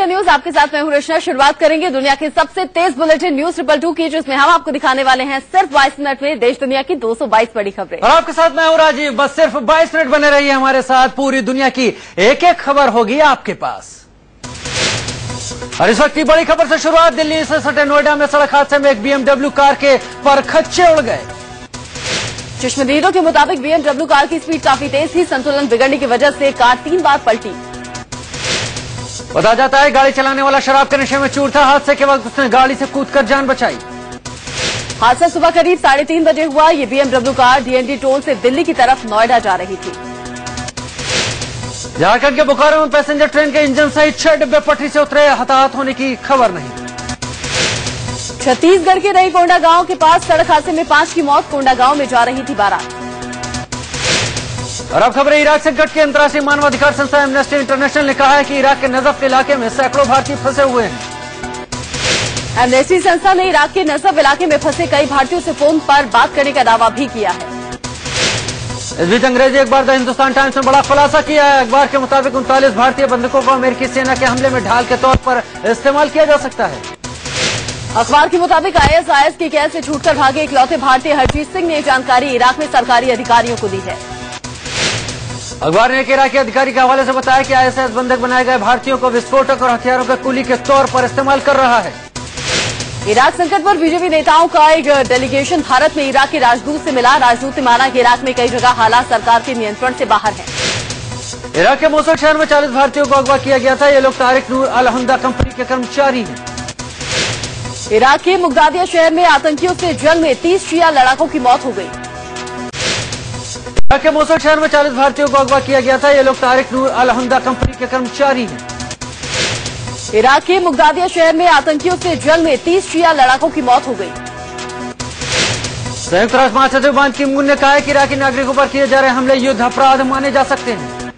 News आपके साथ मैं हूं रचना। शुरुआत करेंगे दुनिया के सबसे तेज बुलेटिन न्यूज 222 की, जिसमें हम आपको दिखाने वाले हैं सिर्फ 22 मिनट में देश दुनिया की 222 बड़ी खबरें। और आपके साथ मैं हूं राजीव। बस सिर्फ 22 मिनट बने रहिए हमारे साथ, पूरी दुनिया की एक एक खबर होगी आपके पास। और इस वक्त की बड़ी खबर से शुरुआत। दिल्ली से सटे नोएडा में सड़क हादसे में एक BMW कार के परखच्चे उड़ गए। चश्मदीदों के मुताबिक BMW कार की स्पीड काफी तेज थी। संतुलन बिगड़ने की वजह से कार 3 बार पलटी। बताया जाता है गाड़ी चलाने वाला शराब के नशे में चूर था। हादसे के वक्त उसने गाड़ी से कूदकर जान बचाई। हादसा सुबह करीब 3:30 बजे हुआ। ये BMW कार DND टोल से दिल्ली की तरफ नोएडा जा रही थी। झारखंड के बोकारो में पैसेंजर ट्रेन के इंजन सहित 6 डिब्बे पटरी से उतरे। हताहत होने की खबर नहीं। छत्तीसगढ़ के रही कोंडा गांव के पास सड़क हादसे में 5 की मौत। कोंडा गांव में जा रही थी बारात। और अब खबर है इराक संकट की। अंतर्राष्ट्रीय मानवाधिकार संस्था एमनेस्टी इंटरनेशनल ने कहा है कि इराक के नजफ इलाके में सैकड़ों भारतीय फंसे हुए हैं। एमनेस्टी संस्था ने इराक के नजफ इलाके में फंसे कई भारतीयों से फोन पर बात करने का दावा भी किया है। इस बीच अंग्रेजी अखबार द हिंदुस्तान टाइम्स ने बड़ा खुलासा किया है। अखबार के मुताबिक 39 भारतीय बंधकों को अमेरिकी सेना के हमले में ढाल के तौर पर इस्तेमाल किया जा सकता है। अखबार के मुताबिक ISIS की कैद से छूटकर भागे इकलौते भारतीय हरजीत सिंह ने ये जानकारी इराक में सरकारी अधिकारियों को दी है। अखबार ने एक इराकी अधिकारी के हवाले से बताया कि ISIS बंधक बनाए गए भारतीयों को विस्फोटक और हथियारों के कुली के तौर पर इस्तेमाल कर रहा है। इराक संकट पर बीजेपी नेताओं का एक डेलीगेशन भारत में इराक के राजदूत से मिला। राजदूत ने माना कि इराक में कई जगह हालात सरकार के नियंत्रण से बाहर हैं। इराक के मोसुल शहर में 40 भारतीयों को अगवा किया गया था। ये लोग तारिक नूर अल हमदा कंपनी के कर्मचारी हैं। इराक के मुगदादिया शहर में आतंकियों से जंग में 30 शिया लड़ाकों की मौत हो गई। इराक के मोसुल शहर में 40 भारतीयों को अगवा किया गया था। ये लोग तारिक नूर अल हमदा कंपनी के कर्मचारी हैं। इराक के मुगदादिया शहर में आतंकियों से जंग में 30 शिया लड़ाकों की मौत हो गई। संयुक्त राष्ट्र महासचिव बान की मून ने कहा है कि इराकी नागरिकों पर किए जा रहे हमले युद्ध अपराध माने जा सकते हैं।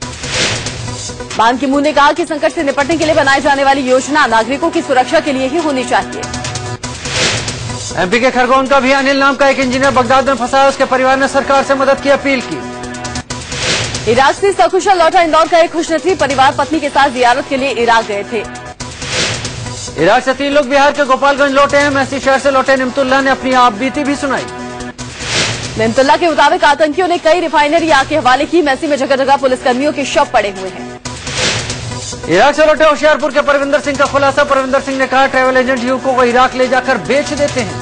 बान की मून ने कहा कि संकट से निपटने के लिए बनाई जाने वाली योजना नागरिकों की सुरक्षा के लिए ही होनी चाहिए। MP के खरगोन का भी अनिल नाम का एक इंजीनियर बगदाद में फंसा है। उसके परिवार ने सरकार से मदद की अपील की। इराक से सकुशल लौटा इंदौर का एक खुशनसीब परिवार पत्नी के साथ जियारत के लिए इराक गए थे। इराक से 3 लोग बिहार के गोपालगंज लौटे हैं। मैसी शहर से लौटे निमतुल्ला ने अपनी आप बीती भी सुनाई। निमतुल्ला के मुताबिक आतंकियों ने कई रिफाइनरी आग के हवाले की। मैसी में जगह जगह पुलिसकर्मियों के शव पड़े हुए हैं। इराक से लौटे होशियारपुर के परविंदर सिंह का खुलासा। परविंदर सिंह ने कहा ट्रैवल एजेंट युवकों को इराक ले जाकर बेच देते हैं।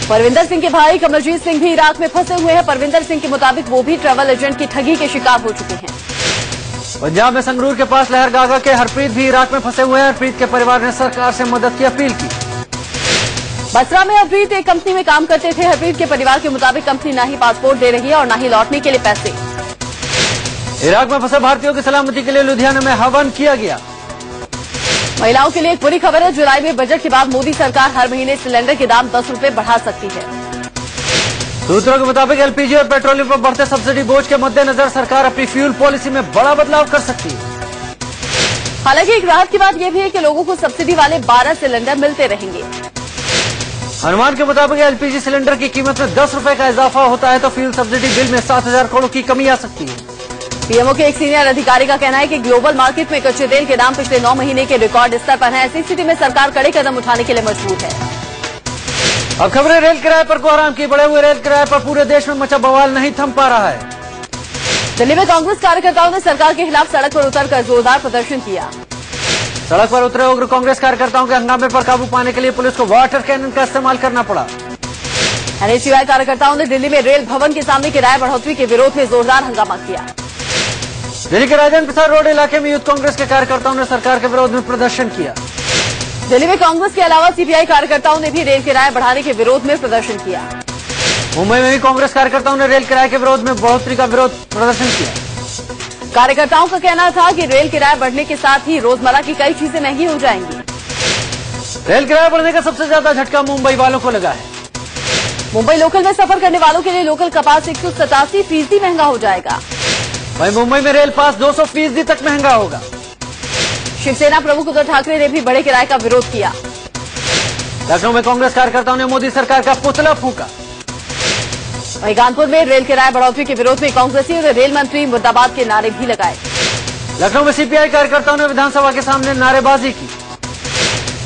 परविंदर सिंह के भाई कमलजीत सिंह भी इराक में फंसे हुए हैं। परविंदर सिंह के मुताबिक वो भी ट्रैवल एजेंट की ठगी के शिकार हो चुके हैं। पंजाब में संगरूर के पास लहरगागा के हरप्रीत भी इराक में फंसे हुए हैं। हरप्रीत के परिवार ने सरकार से मदद की अपील की। बसरा में हरप्रीत एक कंपनी में काम करते थे। हरप्रीत के परिवार के मुताबिक कंपनी न ही पासपोर्ट दे रही है और न ही लौटने के लिए पैसे। इराक में फंसे भारतीयों की सलामती के लिए लुधियाना में हवन किया गया। महिलाओं के लिए एक बुरी खबर है। जुलाई में बजट के बाद मोदी सरकार हर महीने सिलेंडर के दाम 10 रुपए बढ़ा सकती है। सूत्रों के मुताबिक LPG और पेट्रोलियम पर बढ़ते सब्सिडी बोझ के मद्देनजर सरकार अपनी फ्यूल पॉलिसी में बड़ा बदलाव कर सकती है। हालांकि एक राहत की बात यह भी है कि लोगों को सब्सिडी वाले 12 सिलेंडर मिलते रहेंगे। अनुमान के मुताबिक LPG सिलेंडर की कीमत में 10 रुपए का इजाफा होता है तो फ्यूल सब्सिडी बिल में 7,000 करोड़ की कमी आ सकती है। पीएमओ के एक सीनियर अधिकारी का कहना है कि ग्लोबल मार्केट में कच्चे तेल के दाम पिछले 9 महीने के रिकॉर्ड स्तर पर हैं। ऐसी स्थिति में सरकार कड़े कदम उठाने के लिए मजबूर है। अब खबरें रेल किराए पर कोहराम की। बढ़े हुए रेल किराए पर पूरे देश में मचा बवाल नहीं थम पा रहा है। दिल्ली में कांग्रेस कार्यकर्ताओं ने सरकार के खिलाफ सड़क पर उतरकर जोरदार प्रदर्शन किया। सड़क पर उतरे उग्र कांग्रेस कार्यकर्ताओं के हंगामे पर काबू पाने के लिए पुलिस को वाटर कैनन का इस्तेमाल करना पड़ा। NHCY कार्यकर्ताओं ने दिल्ली में रेल भवन के सामने किराए बढ़ोतरी के विरोध में जोरदार हंगामा किया। दिल्ली के राजेंद्र प्रसाद रोड इलाके में यूथ कांग्रेस के कार्यकर्ताओं ने सरकार के विरोध में प्रदर्शन किया। दिल्ली में कांग्रेस के अलावा CPI कार्यकर्ताओं ने भी रेल किराए बढ़ाने के विरोध में प्रदर्शन किया। मुंबई में भी कांग्रेस कार्यकर्ताओं ने रेल किराए के विरोध में बढ़ोतरी का विरोध प्रदर्शन किया। कार्यकर्ताओं का कहना था कि रेल किराए बढ़ने के साथ ही रोजमर्रा की कई चीजें महंगी हो जाएंगी। रेल किराया बढ़ने का सबसे ज्यादा झटका मुंबई वालों को लगा है। मुंबई लोकल में सफर करने वालों के लिए लोकल का पास 187% महंगा हो जाएगा। वहीं मुंबई में रेल पास 200% तक महंगा होगा। शिवसेना प्रमुख उद्धव ठाकरे ने भी बड़े किराए का विरोध किया। लखनऊ में कांग्रेस कार्यकर्ताओं ने मोदी सरकार का पुतला फूंका। वहीं कानपुर में रेल किराए बढ़ोतरी के विरोध में कांग्रेसी और रेल मंत्री मुर्दाबाद के नारे भी लगाए। लखनऊ में सीपीआई कार्यकर्ताओं ने विधानसभा के सामने नारेबाजी की।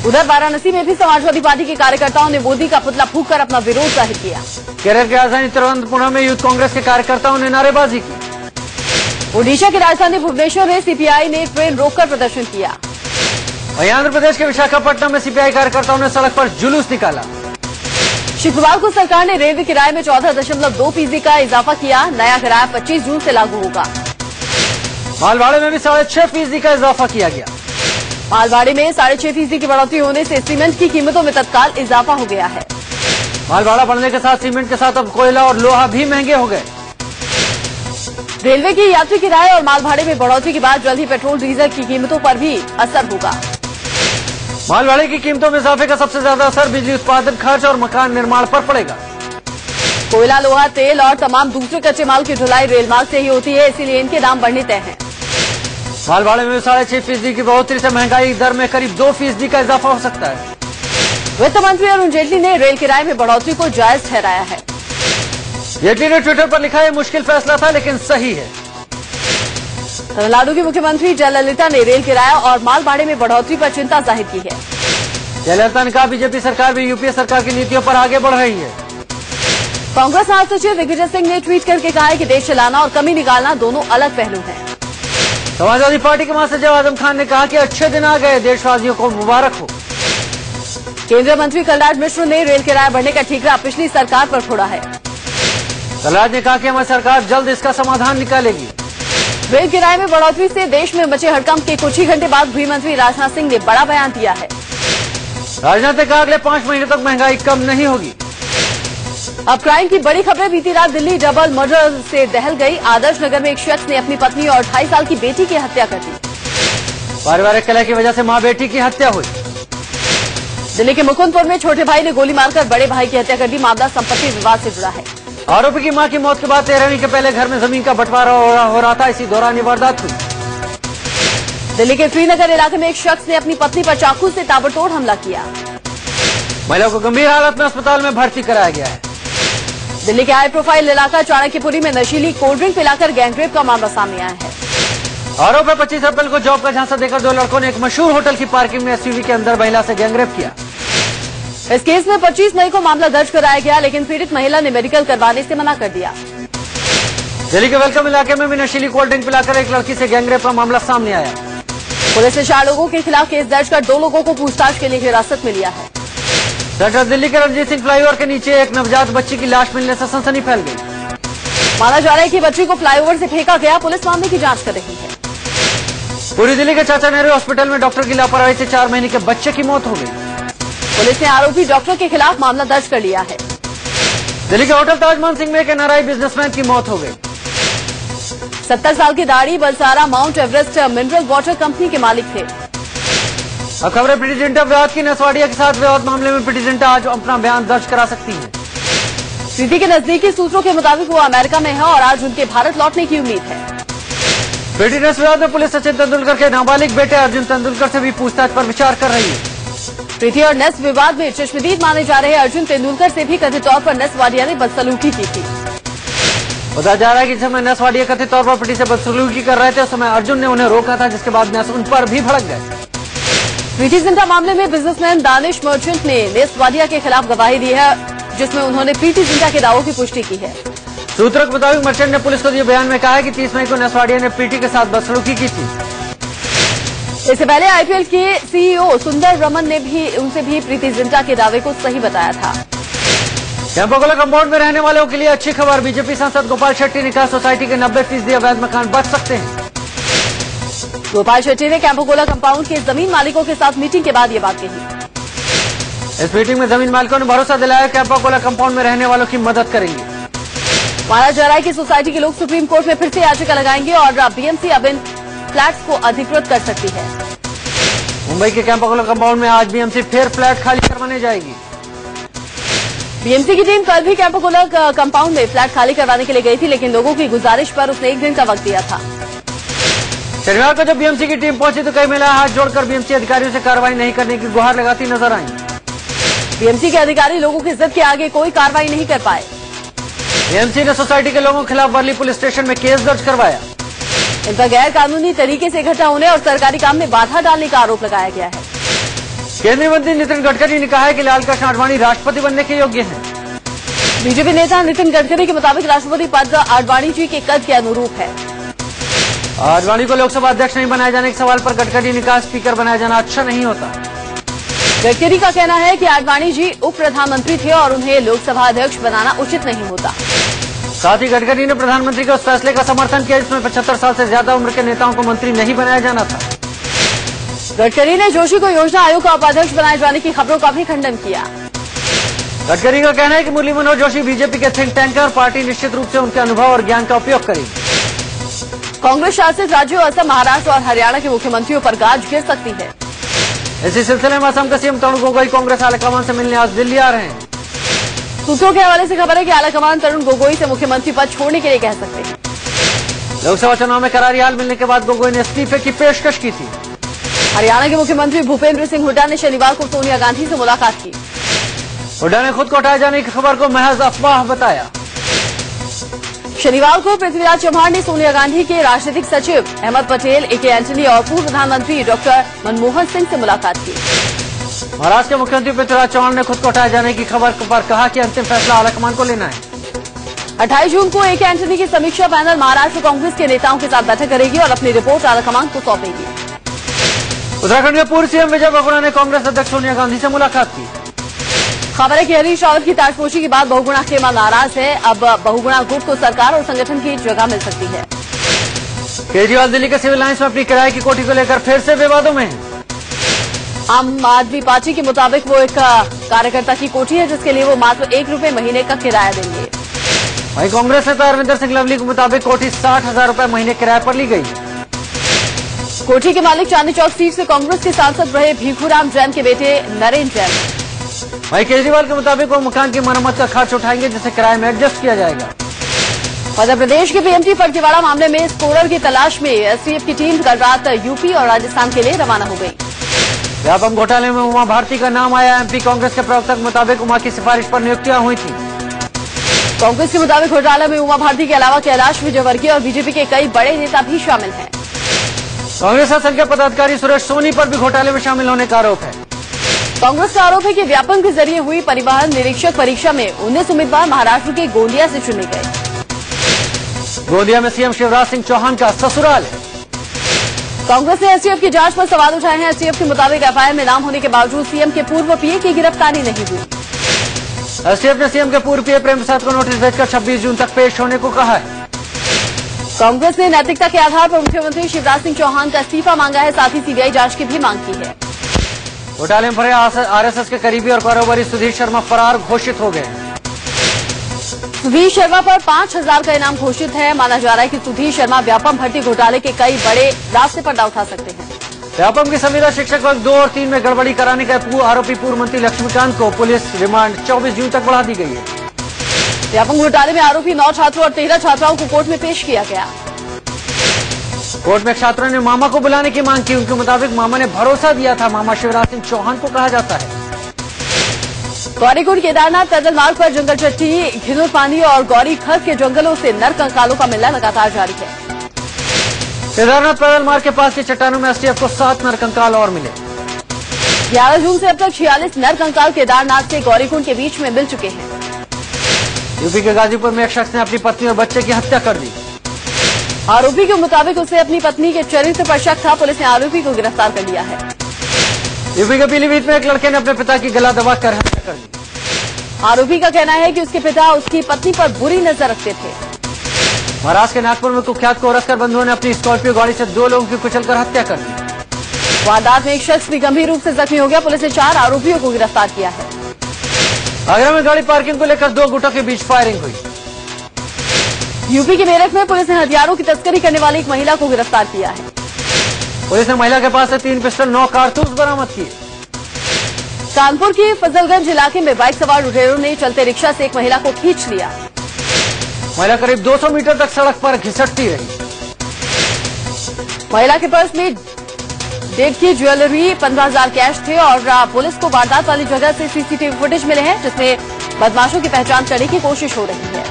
उधर वाराणसी में भी समाजवादी पार्टी के कार्यकर्ताओं ने मोदी का पुतला फूंककर अपना विरोध जाहिर किया। केरल की राजधानी तिरुवनंतपुरम में यूथ कांग्रेस के कार्यकर्ताओं ने नारेबाजी की। ओडिशा की राजधानी भुवनेश्वर में सीपीआई ने ट्रेन रोककर प्रदर्शन किया। वहीं आंध्र प्रदेश के विशाखापट्टनम में सीपीआई कार्यकर्ताओं ने सड़क पर जुलूस निकाला। शुक्रवार को सरकार ने रेलवे किराए में 14.2% का इजाफा किया। नया किराया 25 जून से लागू होगा। मालभाड़े में भी 6.5% का इजाफा किया गया। मालभाड़े में 6.5% की बढ़ोतरी होने से सीमेंट की कीमतों में तत्काल इजाफा हो गया है। मालभाड़ा बढ़ने के साथ सीमेंट के साथ अब कोयला और लोहा भी महंगे हो गए। रेलवे की यात्री किराए और मालभाड़े में बढ़ोतरी के बाद जल्द ही पेट्रोल डीजल की कीमतों पर भी असर होगा। मालभाड़े की कीमतों में इजाफे का सबसे ज्यादा असर बिजली उत्पादन खर्च और मकान निर्माण पर पड़ेगा। कोयला, लोहा, तेल और तमाम दूसरे कच्चे माल की ढुलाई रेल मार्ग से ही होती है, इसीलिए इनके दाम बढ़ने तय हैं। मालभाड़े में 6.5% की बढ़ोतरी से महंगाई दर में करीब 2% का इजाफा हो सकता है। वित्त मंत्री अरुण जेटली ने रेल किराए में बढ़ोतरी को जायज ठहराया है। जेटली ने ट्विटर पर लिखा, यह मुश्किल फैसला था लेकिन सही है। तमिलनाडु की मुख्यमंत्री जयललिता ने रेल किराया और मालभाड़े में बढ़ोतरी पर चिंता जाहिर की है। जयललिता ने कहा, बीजेपी सरकार भी यूपीए सरकार की नीतियों पर आगे बढ़ रही है। कांग्रेस महासचिव दिग्विजय सिंह ने ट्वीट करके कहा है कि देश चलाना और कमी निकालना दोनों अलग पहलू हैं। समाजवादी पार्टी के महासचिव आजम खान ने कहा कि अच्छे दिन आ गए, देशवासियों को मुबारक हो। केंद्रीय मंत्री कलराज मिश्र ने रेल किराया बढ़ने का ठीकरा पिछली सरकार पर फोड़ा है। कलराज ने कहा कि हमारी सरकार जल्द इसका समाधान निकालेगी। रेल किराए में बढ़ोतरी से देश में मचे हड़कंप के कुछ ही घंटे बाद गृह मंत्री राजनाथ सिंह ने बड़ा बयान दिया है। राजनाथ ने कहा, अगले 5 महीने तक महंगाई कम नहीं होगी। अब क्राइम की बड़ी खबरें। बीती रात दिल्ली डबल मर्डर से दहल गई। आदर्श नगर में एक शख्स ने अपनी पत्नी और 2.5 साल की बेटी की हत्या कर दी। पारिवारिक कलह की वजह से मां बेटी की हत्या हुई। दिल्ली के मुकुंदपुर में छोटे भाई ने गोली मारकर बड़े भाई की हत्या कर दी। मामला संपत्ति विवाद से जुड़ा है। आरोपी की मां की मौत के बाद 13वीं के पहले घर में जमीन का बंटवारा हो रहा था। इसी दौरान ये वारदात हुई। दिल्ली के श्रीनगर इलाके में एक शख्स ने अपनी पत्नी पर चाकू से ताबड़तोड़ हमला किया। महिला को गंभीर हालत में अस्पताल में भर्ती कराया गया है। दिल्ली के हाई प्रोफाइल इलाका चाणक्यपुरी में नशीली कोल्ड ड्रिंक पिलाकर गैंगरेप का मामला सामने आया है। आरोप है 25 अप्रैल को जॉब का झांसा देकर 2 लड़कों ने एक मशहूर होटल की पार्किंग में एसयूवी के अंदर महिला से गैंगरेप किया। इस केस में 25 मई को मामला दर्ज कराया गया, लेकिन पीड़ित महिला ने मेडिकल करवाने से मना कर दिया। दिल्ली के वेलकम इलाके में भी नशीली कोल्ड ड्रिंक पिलाकर एक लड़की से गैंगरेप का मामला सामने आया। पुलिस ने 4 लोगों के खिलाफ केस दर्ज कर 2 लोगों को पूछताछ के लिए हिरासत में लिया है। सेंट्रल दिल्ली के रणजीत सिंह फ्लाईओवर के नीचे एक नवजात बच्ची की लाश मिलने से सनसनी फैल गई। माना जा रहा है कि बच्ची को फ्लाईओवर से फेंका गया। पुलिस मामले की जांच कर रही है। पूरी दिल्ली के चाचा नेहरू हॉस्पिटल में डॉक्टर की लापरवाही से 4 महीने के बच्चे की मौत हो गई। पुलिस ने आरोपी डॉक्टर के खिलाफ मामला दर्ज कर लिया है। दिल्ली के होटल ताजमान सिंह में एक एनआरआई बिजनेसमैन की मौत हो गई। 70 साल की दाढ़ी Balsara mount Everest mineral water company के मालिक थे। अब खबरें प्रीति जिंटा विवाद की। नसवाड़िया के साथ विवाद मामले में प्रीति जिंटा आज अपना बयान दर्ज करा सकती है। प्रीति के नजदीकी सूत्रों के मुताबिक वो अमेरिका में है और आज उनके भारत लौटने की उम्मीद है। प्रीति ने विवाद में पुलिस सचिन तेंदुलकर के नाबालिग बेटे अर्जुन तेंदुलकर से भी पूछताछ पर विचार कर रही है। प्रीति और नेस विवाद में चश्मदीद माने जा रहे अर्जुन तेंदुलकर से भी कथित तौर पर नेस वाडिया ने बदसलूकी की थी। बताया जा रहा है कि जिस समय नेस वाडिया कथित तौर पर प्रीति से बदसलूकी कर रहे थे, उस समय अर्जुन ने उन्हें रोका था, जिसके बाद नेस उन पर भी भड़क गए। प्रीति जिंटा मामले में बिजनेसमैन दानिश मर्चेंट ने नेस वाडिया के खिलाफ गवाही दी है, जिसमें उन्होंने प्रीति जिंटा के दावों की पुष्टि की है। सूत्रों के मुताबिक मर्चेंट ने पुलिस को दिए बयान में कहा है कि 30 मई को नेस वाडिया ने प्रीति के साथ बदसलूकी की थी। इससे पहले आईपीएल के सीईओ सुंदर रमन ने भी उनसे भी प्रीति जिंटा के दावे को सही बताया था। कैंपागोला कंपाउंड में रहने वालों के लिए अच्छी खबर। बीजेपी सांसद गोपाल शेट्टी ने कहा, सोसाइटी के 90% अवैध मकान बच सकते हैं। गोपाल शेट्टी ने कैंपागोला कंपाउंड के जमीन मालिकों के साथ मीटिंग के बाद ये बात कही। इस मीटिंग में जमीन मालिकों ने भरोसा दिलाया कैंपागोला कंपाउंड में रहने वालों की मदद करेंगे। माना जा रहा है कि सोसाइटी के लोग सुप्रीम कोर्ट में फिर से याचिका लगाएंगे और बीएमसी अब इन फ्लैट्स को अधिकृत कर सकती है। मुंबई के कैंपागोला कंपाउंड में आज बीएमसी फिर फ्लैट खाली करवाने जाएगी। बीएमसी की टीम कल भी कैंपागोला कंपाउंड में फ्लैट खाली करवाने के लिए गई थी, लेकिन लोगों की गुजारिश पर उसने 1 दिन का वक्त दिया था। शनिवार को जब बीएमसी की टीम पहुंची तो कई महिलाएं हाथ जोड़कर बीएमसी अधिकारियों से कार्रवाई नहीं करने की गुहार लगाती नजर आईं। बीएमसी के अधिकारी लोगों की जिद के आगे कोई कार्रवाई नहीं कर पाए। बीएमसी ने सोसाइटी के लोगों के खिलाफ वर्ली पुलिस स्टेशन में केस दर्ज करवाया। इन पर गैर कानूनी तरीके से इकट्ठा होने और सरकारी काम में बाधा डालने का आरोप लगाया गया है। केंद्रीय मंत्री नितिन गडकरी ने कहा है कि लालकृष्ण आडवाणी राष्ट्रपति बनने के योग्य हैं। बीजेपी नेता नितिन गडकरी के मुताबिक राष्ट्रपति पद आडवाणी जी के कद के अनुरूप है। आडवाणी को लोकसभा अध्यक्ष नहीं बनाए जाने के सवाल पर गडकरी ने कहा स्पीकर बनाया जाना अच्छा नहीं होता। गडकरी का कहना है कि आडवाणी जी उप प्रधानमंत्री थे और उन्हें लोकसभा अध्यक्ष बनाना उचित नहीं होता। साथ ही गडकरी ने प्रधानमंत्री के उस फैसले का समर्थन किया जिसमें 75 साल से ज्यादा उम्र के नेताओं को मंत्री नहीं बनाया जाना था। गडकरी ने जोशी को योजना आयोग का उपाध्यक्ष बनाए जाने की खबरों का भी खंडन किया। गडकरी का कहना है कि मुरली मनोहर जोशी बीजेपी के थिंक टैंक है और पार्टी निश्चित रूप से उनके अनुभव और ज्ञान का उपयोग करेगी। कांग्रेस शासित राज्यों असम, महाराष्ट्र और हरियाणा के मुख्यमंत्रियों पर गाज गिर सकती है। इसी सिलसिले में असम के सीएम तरुण गोगोई कांग्रेस आलाकमान से मिलने आज दिल्ली आ रहे हैं। सूत्रों के हवाले से खबर है कि आलाकमान तरुण गोगोई से मुख्यमंत्री पद छोड़ने के लिए कह सकते हैं। लोकसभा चुनाव में करारी हाल मिलने के बाद गोगोई ने इस्तीफे की पेशकश की थी। हरियाणा के मुख्यमंत्री भूपेंद्र सिंह हुड्डा ने शनिवार को सोनिया गांधी से मुलाकात की। हुड्डा ने खुद को हटाए जाने की खबर को महज अफवाह बताया। शनिवार को पृथ्वीराज चव्हाण ने सोनिया गांधी के राजनीतिक सचिव अहमद पटेल, ए.के. एंटनी और पूर्व प्रधानमंत्री डॉक्टर मनमोहन सिंह से मुलाकात की। महाराष्ट्र के मुख्यमंत्री पृथ्वीराज चव्हाण ने खुद को हटाए जाने की खबर पर कहा कि अंतिम फैसला आलाकमान को लेना है। 28 जून को ए.के. एंटनी की समीक्षा पैनल महाराष्ट्र कांग्रेस के नेताओं के साथ बैठक करेगी और अपनी रिपोर्ट आलाकमान को सौंपेगी। उत्तराखंड के पूर्व सीएम विजय बहुगुणा ने कांग्रेस अध्यक्ष सोनिया गांधी से मुलाकात की। खबर है कि हरीश रावत की ताजपोशी के बाद बहुगुणा खेमा नाराज है। अब बहुगुणा गुट को सरकार और संगठन की जगह मिल सकती है। केजरीवाल दिल्ली के सिविल लाइंस में अपनी किराए की कोठी को लेकर फिर से विवादों में है। आम आदमी पार्टी के मुताबिक वो एक कार्यकर्ता की कोठी है जिसके लिए वो मात्र ₹1 महीने का किराया देंगे। वहीं कांग्रेस नेता अरविंदर सिंह लवली के मुताबिक कोठी 60,000 रूपये महीने किराए पर ली गई। कोठी के मालिक चांदनी चौक सीट से कांग्रेस के सांसद रहे भीखूराम जैन के बेटे नरेंद्र जैन। वहीं केजरीवाल के मुताबिक वो मकान की मरम्मत का खर्च उठाएंगे जिसे किराए में एडजस्ट किया जाएगा। मध्य प्रदेश के पीएमटी फर्जीवाड़ा मामले में स्कोरर की तलाश में एसटीएफ की टीम कल रात यूपी और राजस्थान के लिए रवाना हो गई। व्यापम घोटाले में उमा भारती का नाम आया। एमपी कांग्रेस के प्रवक्ता के मुताबिक उमा की सिफारिश पर नियुक्तियां हुई थी। कांग्रेस के मुताबिक घोटाले में उमा भारती के अलावा कैलाश विजयवर्गीय और बीजेपी के कई बड़े नेता भी शामिल हैं। कांग्रेस असम के पदाधिकारी सुरेश सोनी पर भी घोटाले में शामिल होने का आरोप है। कांग्रेस का आरोप है कि व्यापम के जरिए हुई परिवहन निरीक्षक परीक्षा में 19 उम्मीदवार महाराष्ट्र के गोंदिया से चुने गए। गोंदिया में सीएम शिवराज सिंह चौहान का ससुराल है। कांग्रेस ने एसटीएफ की जांच पर सवाल उठाए हैं। एसटीएफ के मुताबिक एफआईआर में नाम होने के बावजूद सीएम के पूर्व पीए की गिरफ्तारी नहीं हुई। एसटीएफ ने सीएम के पूर्व पीए प्रेम प्रसाद को नोटिस भेजकर 26 जून तक पेश होने को कहा है। कांग्रेस ने नैतिकता के आधार पर मुख्यमंत्री शिवराज सिंह चौहान का इस्तीफा मांगा है। साथ ही सीबीआई जांच की भी मांग की है। घोटाले में भरे आरएसएस के करीबी और कारोबारी सुधीर शर्मा फरार घोषित हो गए। सुधीर शर्मा पर 5,000 का इनाम घोषित है। माना जा रहा है कि सुधीर शर्मा व्यापम भर्ती घोटाले के कई बड़े रास्ते पर दांव उठा सकते हैं। व्यापम की संविदा शिक्षक वर्ग 2 और 3 में गड़बड़ी कराने का आरोपी पूर्व मंत्री लक्ष्मीकांत को पुलिस रिमांड 24 जून तक बढ़ा दी गई है। व्यापम घोटाले में आरोपी 9 छात्रों और 13 छात्राओं को कोर्ट में पेश किया गया। कोर्ट में छात्रों ने मामा को बुलाने की मांग की। उनके मुताबिक मामा ने भरोसा दिया था। मामा शिवराज सिंह चौहान को कहा जाता है। गौरीकुंड केदारनाथ पैदल मार्ग पर जंगल चट्टी, घिनुर पानी और गौरी खर के जंगलों से नर कंकालों का मिलना लगातार जारी है। केदारनाथ पैदल मार्ग के पास की चट्टानों में एसटीएफ को 7 नर कंकाल और मिले। 11 जून से अब तक 46 नर कंकाल केदारनाथ से गौरीकुंड के बीच में मिल चुके हैं। यूपी के गाजीपुर में एक शख्स ने अपनी पत्नी और बच्चे की हत्या कर दी। आरोपी के मुताबिक उसे अपनी पत्नी के चरित्र पर शक था। पुलिस ने आरोपी को गिरफ्तार कर लिया है। यूपी के पीलीभीत में एक लड़के ने अपने पिता की गला दबाकर हत्या कर दी। आरोपी का कहना है कि उसके पिता उसकी पत्नी पर बुरी नजर रखते थे। महाराष्ट्र के नागपुर में कुख्यात कोरसकर बंधुओं ने अपनी स्कॉर्पियो गाड़ी से 2 लोगों की कुचलकर हत्या कर दी। वारदात में एक शख्स भी गंभीर रूप से जख्मी हो गया। पुलिस ने 4 आरोपियों को गिरफ्तार किया है। आगरा में गाड़ी पार्किंग को लेकर 2 गुटों के बीच फायरिंग हुई। यूपी के मेरठ में पुलिस ने हथियारों की तस्करी करने वाली एक महिला को गिरफ्तार किया है। पुलिस ने महिला के पास से 3 पिस्टल 9 कारतूस बरामद किए। कानपुर के फजलगंज इलाके में बाइक सवार लुटेरों ने चलते रिक्शा से एक महिला को खींच लिया। महिला करीब 200 मीटर तक सड़क पर घिसटती रही। महिला के पर्स में 1.5 की ज्वेलरी, 15,000 कैश थे और पुलिस को वारदात वाली जगह से सीसीटीवी फुटेज मिले हैं जिसमें बदमाशों की पहचान करने की कोशिश हो रही है।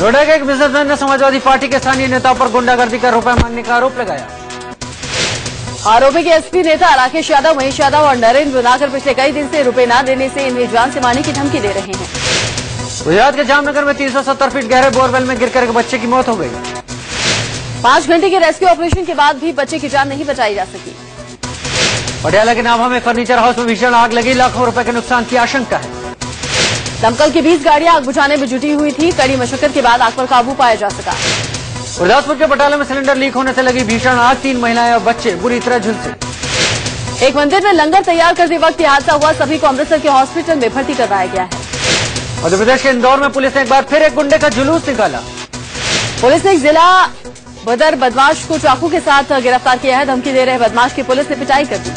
नोएडा के एक बिजनेसमैन ने समाजवादी पार्टी के स्थानीय नेताओं पर गुंडागर्दी कर रुपए मांगने का आरोप लगाया। आरोपी के एसपी नेता राकेश यादव, महेश यादव और नरेंद्र बनाकर पिछले कई दिन से रुपए न देने से इन्हें जान से मारने की धमकी दे रहे हैं। गुजरात के जामनगर में 370 फीट गहरे बोरवेल में गिरकर एक बच्चे की मौत हो गई। 5 घंटे के रेस्क्यू ऑपरेशन के बाद भी बच्चे की जान नहीं बचाई जा सकी। पटियाला के नाभा में फर्नीचर हाउस में भीषण आग लगी, लाखों रुपए के नुकसान की आशंका है। दमकल की 20 गाड़ियां आग बुझाने में जुटी हुई थी, कड़ी मशक्कत के बाद आग पर काबू पाया जा सका। गुरदासपुर के बटाला में सिलेंडर लीक होने से लगी भीषण आग, 3 महिलाएं और बच्चे बुरी तरह झुलसे। एक मंदिर में लंगर तैयार करते वक्त यह हादसा हुआ, सभी को अमृतसर के हॉस्पिटल में भर्ती करवाया गया है। मध्य प्रदेश के इंदौर में पुलिस ने एक बार फिर एक गुंडे का जुलूस निकाला। पुलिस ने एक जिला बदर बदमाश को चाकू के साथ गिरफ्तार किया है। धमकी दे रहे बदमाश की पुलिस ने पिटाई कर दी।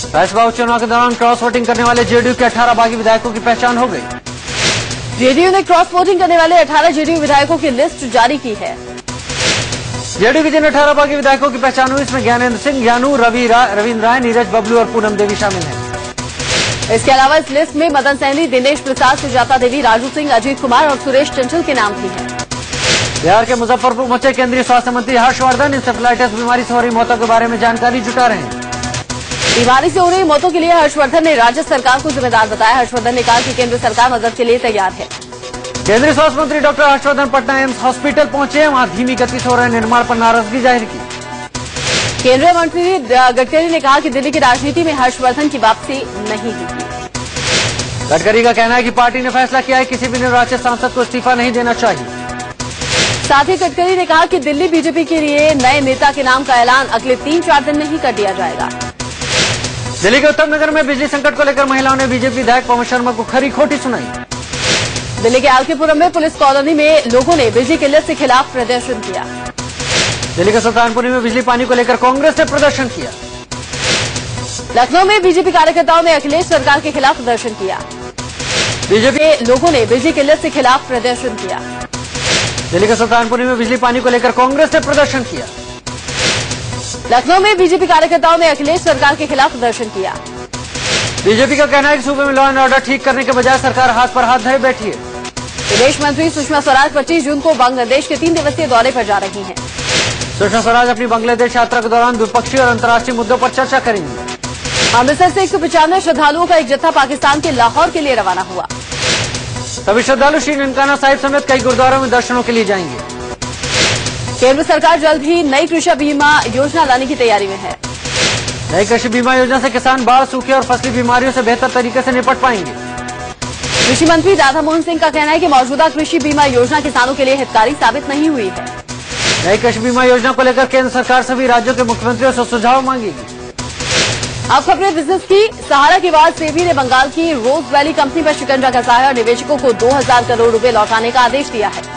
राज्यसभा उपचुनाव के दौरान क्रॉस वोटिंग करने वाले जेडीयू के 18 बागी विधायकों की पहचान हो गई। जेडीयू ने क्रॉस वोटिंग करने वाले 18 जेडीयू विधायकों की लिस्ट जारी की है। जेडीयू के जिन 18 बागी विधायकों की पहचान हुई, इसमें ज्ञानेंद्र सिंह, ज्ञानू, रविंद्र राय, नीरज बबलू और पूनम देवी शामिल हैं। इसके अलावा इस लिस्ट में मदन सैनी, दिनेश प्रसाद, सुजाता देवी, राजू सिंह, अजीत कुमार और सुरेश चंचल के नाम भी हैं। बिहार के मुजफ्फरपुर पहुंचे केंद्रीय स्वास्थ्य मंत्री हर्षवर्धन इंसेफेलाइटिस बीमारी से हो रही मौतों के बारे में जानकारी जुटा रहे हैं। बीमारी से हो रही मौतों के लिए हर्षवर्धन ने राज्य सरकार को जिम्मेदार बताया। हर्षवर्धन ने कहा कि केंद्र सरकार मदद के लिए तैयार है। केंद्रीय स्वास्थ्य मंत्री doctor Harshvardhan Patna AIIMS hospital पहुंचे, वहां धीमी गति से हो रहे निर्माण पर नाराजगी जाहिर की। केंद्रीय मंत्री गडकरी ने कहा कि दिल्ली की राजनीति में हर्षवर्धन की वापसी नहीं होगी। गडकरी का कहना है कि पार्टी ने फैसला किया है, किसी भी निर्वाचित सांसद को इस्तीफा नहीं देना चाहिए। साथ ही गडकरी ने कहा कि दिल्ली बीजेपी के लिए नए नेता के नाम का ऐलान अगले 3-4 दिन में ही कर दिया जाएगा। दिल्ली के उत्तर नगर में बिजली संकट को लेकर महिलाओं ने बीजेपी विधायक पवन शर्मा को खरी खोटी सुनाई। दिल्ली के आलकेपुरम में पुलिस कॉलोनी में लोगों ने बिजली के लिस्ट के खिलाफ प्रदर्शन किया। दिल्ली के सुल्तानपुरी में बिजली पानी को लेकर कांग्रेस ने प्रदर्शन किया। लखनऊ में बीजेपी कार्यकर्ताओं ने अखिलेश सरकार के खिलाफ प्रदर्शन किया। बीजेपी के लोगों ने बिजली के लिस्ट के खिलाफ प्रदर्शन किया। दिल्ली के सुल्तानपुरी में बिजली पानी को लेकर कांग्रेस ने प्रदर्शन किया। लखनऊ में बीजेपी कार्यकर्ताओं ने अखिलेश सरकार के खिलाफ प्रदर्शन किया। बीजेपी का कहना है कि सूबे में लॉ एंड ऑर्डर ठीक करने के बजाय सरकार हाथ पर हाथ धरे बैठी है। विदेश मंत्री सुषमा स्वराज 25 जून को बांग्लादेश के 3 दिवसीय दौरे पर जा रही हैं। सुषमा स्वराज अपनी बांग्लादेश यात्रा के दौरान द्विपक्षीय और अंतर्राष्ट्रीय मुद्दों पर चर्चा करेंगी। अमृतसर से 195 श्रद्धालुओं का एक जत्था पाकिस्तान के लाहौर के लिए रवाना हुआ। सभी श्रद्धालु श्री ननकाना साहिब समेत कई गुरुद्वारों में दर्शनों के लिए जाएंगे। केंद्र सरकार जल्द ही नई कृषि बीमा योजना लाने की तैयारी में है। नई कृषि बीमा योजना से किसान बाढ़, सूखे और फसली बीमारियों से बेहतर तरीके से निपट पाएंगे। कृषि मंत्री राधा मोहन सिंह का कहना है कि मौजूदा कृषि बीमा योजना किसानों के लिए हितकारी साबित नहीं हुई है। नई कृषि बीमा योजना को लेकर केंद्र सरकार सभी राज्यों के मुख्यमंत्रियों से सुझाव मांगेगी। अब खबरें बिजनेस की। सहारा के बाद सेबी ने बंगाल की रोज वैली कंपनी पर शिकंजा कसा है और निवेशकों को 2000 करोड़ रुपए लौटाने का आदेश दिया है।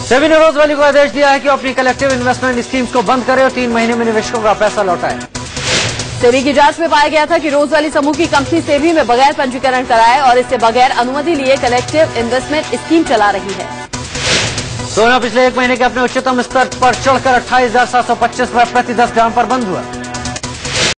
सेबी ने रोज वैली को आदेश दिया है कि अपनी कलेक्टिव इन्वेस्टमेंट स्कीम्स को बंद करे और 3 महीने में निवेशकों का पैसा लौटाए। सेबी की जांच में पाया गया था कि रोज वैली समूह की कंपनी सेबी में बगैर पंजीकरण कराए और इससे बगैर अनुमति लिए कलेक्टिव इन्वेस्टमेंट स्कीम चला रही है। सोना पिछले 1 महीने के अपने उच्चतम स्तर पर चढ़कर 28,725 प्रति 10 ग्राम पर बंद हुआ।